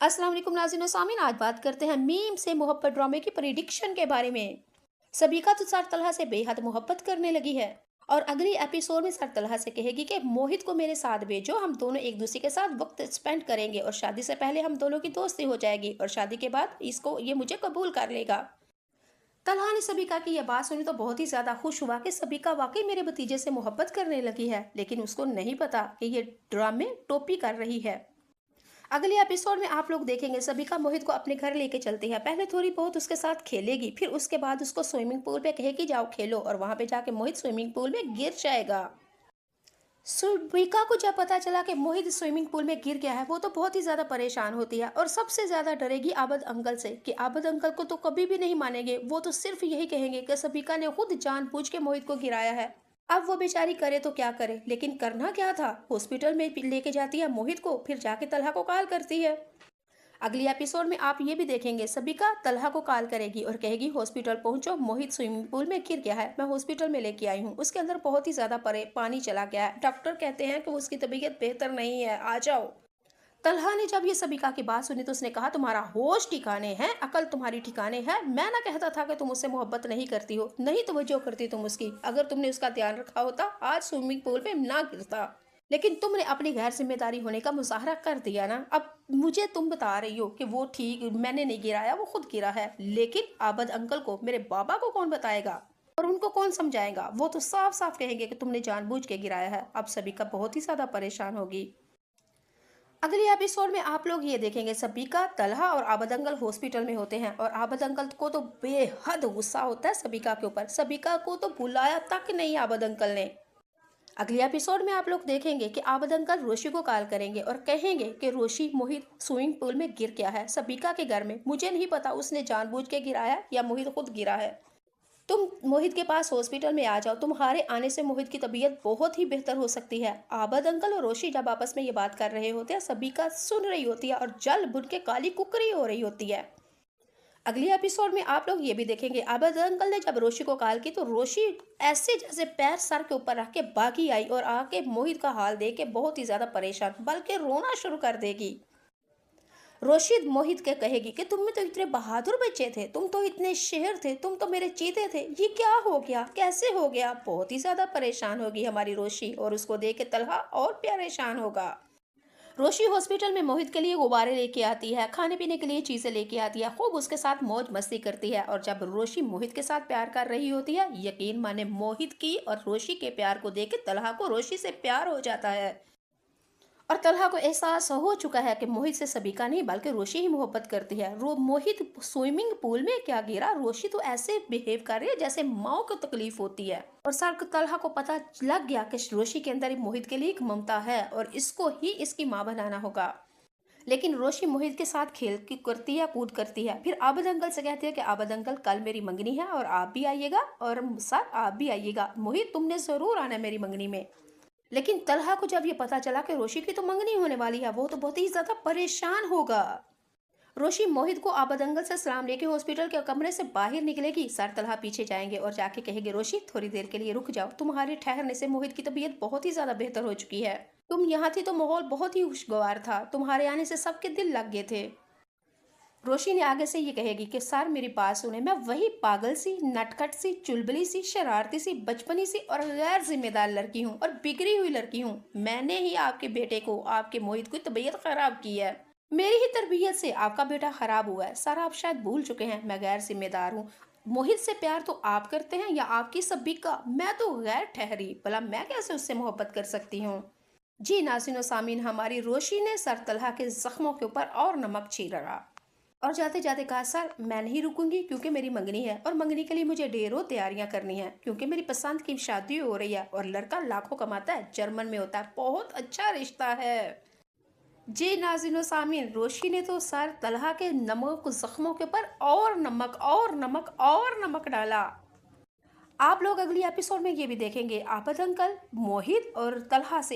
अस्सलाम वालेकुम नाज़रीन और सामीन। आज बात करते हैं मीम से मोहब्बत ड्रामे की प्रिडिक्शन के बारे में। सबिका तो सर तलहा से बेहद मोहब्बत करने लगी है और अगली एपिसोड में सर तलहा से कहेगी कि मोहित को मेरे साथ भेजो, हम दोनों एक दूसरे के साथ वक्त स्पेंड करेंगे और शादी से पहले हम दोनों की दोस्ती हो जाएगी और शादी के बाद इसको ये मुझे कबूल कर लेगा। तलहा ने सबिका की यह बात सुनी तो बहुत ही ज्यादा खुश हुआ कि सबिका वाकई मेरे भतीजे से मोहब्बत करने लगी है, लेकिन उसको नहीं पता कि ये ड्रामे टोपी कर रही है। अगले एपिसोड में आप लोग देखेंगे सबिका मोहित को अपने घर लेके चलती है। पहले थोड़ी बहुत उसके साथ खेलेगी, फिर उसके बाद उसको स्विमिंग पूल पे कहेगी जाओ खेलो, और वहां पे जाके मोहित स्विमिंग पूल में गिर जाएगा। सबिका को जब पता चला कि मोहित स्विमिंग पूल में गिर गया है, वो तो बहुत ही ज्यादा परेशान होती है और सबसे ज्यादा डरेगी आबद अंकल से कि आबद अंकल को तो कभी भी नहीं मानेंगे। वो तो सिर्फ यही कहेंगे कि सबिका ने खुद जानबूझ के मोहित को गिराया है। अब वो बेचारी करे तो क्या करे, लेकिन करना क्या था, हॉस्पिटल में लेके जाती है मोहित को, फिर जाके तलहा को कॉल करती है। अगली एपिसोड में आप ये भी देखेंगे सबिका तलहा को कॉल करेगी और कहेगी हॉस्पिटल पहुंचो, मोहित स्विमिंग पूल में गिर गया है, मैं हॉस्पिटल में लेके आई हूँ, उसके अंदर बहुत ही ज्यादा पानी चला गया है, डॉक्टर कहते हैं कि उसकी तबीयत बेहतर नहीं है, आ जाओ। तलहा ने जब ये सबिका की बात सुनी तो उसने कहा तुम्हारा होश ठिकाने है, अकल तुम्हारी ठिकाने है, मैं ना कहता था कि तुम उससे मोहब्बत नहीं करती हो, नहीं तवज्जो करती तुम उसकी, अगर तुमने उसका ध्यान रखा होता आज स्विमिंग पूल पे ना गिरता, लेकिन तुमने अपनी गैर जिम्मेदारी होने का मुजाहरा कर दिया ना। अब मुझे तुम बता रही हो कि वो ठीक, मैंने नहीं गिराया, वो खुद गिरा है, लेकिन आबद अंकल को, मेरे बाबा को कौन बताएगा और उनको कौन समझाएगा, वो तो साफ साफ कहेंगे कि तुमने जानबूझ के गिराया है। अब सबिका बहुत ही ज्यादा परेशान होगी। अगले एपिसोड में आप लोग ये देखेंगे सबिका, तलहा और आबद अंकल हॉस्पिटल में होते हैं और आबद अंकल को तो बेहद गुस्सा होता है सबिका के ऊपर, सबिका को तो बुलाया तक नहीं आबद अंकल ने। अगले एपिसोड में आप लोग देखेंगे कि आबद अंकल रोशी को कॉल करेंगे और कहेंगे कि रोशी मोहित स्विमिंग पूल में गिर गया है सबिका के घर में, मुझे नहीं पता उसने जानबूझ के गिराया या मोहित खुद गिरा है, तुम मोहित के पास हॉस्पिटल में आ जाओ, तुम्हारे आने से मोहित की तबीयत बहुत ही बेहतर हो सकती है। आबद अंकल और रोशी जब आपस में ये बात कर रहे होते हैं, सबिका सुन रही होती है और जल बुन के काली कुकरी हो रही होती है। अगले एपिसोड में आप लोग ये भी देखेंगे आबद अंकल ने जब रोशी को कॉल की तो रोशी ऐसे जैसे पैर सर के ऊपर रख के भागी आई और आके मोहित का हाल देख के बहुत ही ज्यादा परेशान, बल्कि रोना शुरू कर देगी। रोशिद मोहित के कहेगी कि तुम में तो इतने बहादुर बच्चे थे, तुम तो इतने शेर थे, तुम तो मेरे चीते थे, ये क्या हो गया, कैसे हो गया। बहुत ही ज्यादा परेशान होगी हमारी रोशी और उसको देख के तलहा और परेशान होगा। रोशी हॉस्पिटल में मोहित के लिए गुब्बारे लेके आती है, खाने पीने के लिए चीजें लेके आती है, खूब उसके साथ मौज मस्ती करती है और जब रोशी मोहित के साथ प्यार कर रही होती है, यकीन माने मोहित की और रोशी के प्यार को देख के तलहा को रोशी से प्यार हो जाता है और तलहा को एहसास हो चुका है कि मोहित से सबिका नहीं बल्कि रोशी ही मोहब्बत करती है। मोहित स्विमिंग पूल में क्या गिरा, रोशी तो ऐसे बिहेव कर रही है जैसे माँ को तकलीफ होती है और सर तलहा को पता लग गया कि रोशी के अंदर मोहित के लिए एक ममता है और इसको ही इसकी माँ बनाना होगा। लेकिन रोशी मोहित के साथ खेल की करती है, कूद करती है, फिर आबद अंकल से कहती है कि आबद अंकल कल मेरी मंगनी है और आप भी आइएगा और सर आप भी आइएगा, मोहित तुमने जरूर आना मेरी मंगनी में। लेकिन तलहा को जब ये पता चला कि रोशी की तो मंगनी होने वाली है, वो तो बहुत ही ज्यादा परेशान होगा। रोशी मोहित को आबद अंकल से सलाम लेके हॉस्पिटल के कमरे से बाहर निकलेगी, सर तलहा पीछे जाएंगे और जाके कहेंगे रोशी थोड़ी देर के लिए रुक जाओ, तुम्हारे ठहरने से मोहित की तबीयत बहुत ही ज्यादा बेहतर हो चुकी है, तुम यहाँ थी तो माहौल बहुत ही खुशगवार था, तुम्हारे आने से सबके दिल लग गए थे। रोशी ने आगे से ये कहेगी कि सर मेरी बात सुने, मैं वही पागल सी, नटखट सी, चुलबुली सी, शरारती सी, बचपनी सी और गैर जिम्मेदार लड़की हूँ और बिगड़ी हुई लड़की हूँ। मैंने ही आपके बेटे को, आपके मोहित की तबीयत खराब की है, मेरी ही तरबियत से आपका बेटा खराब हुआ है। सर आप शायद भूल चुके हैं मैं गैर जिम्मेदार हूँ, मोहित से प्यार तो आप करते हैं या आपकी सबिका, मैं तो गैर ठहरी, भला मैं कैसे उससे मोहब्बत कर सकती हूँ। जी नाज़रीन सामीन, हमारी रोशी ने सर तलहा के जख्मों के ऊपर और नमक छिड़का और जाते जाते कहा सर मैं नहीं रुकूंगी क्योंकि मेरी मंगनी है और मंगनी के लिए मुझे ढेरों तैयारियां करनी है क्योंकि मेरी पसंद की शादी हो रही है और लड़का लाखों कमाता है, जर्मन में होता है, बहुत अच्छा रिश्ता है। जी नाज़रीन सामीन, रोशी ने तो सर तलहा के नमक जख्मों के ऊपर और नमक और नमक और नमक डाला। आप लोग अगली एपिसोड में ये भी देखेंगे आबद अंकल मोहित और तलहा से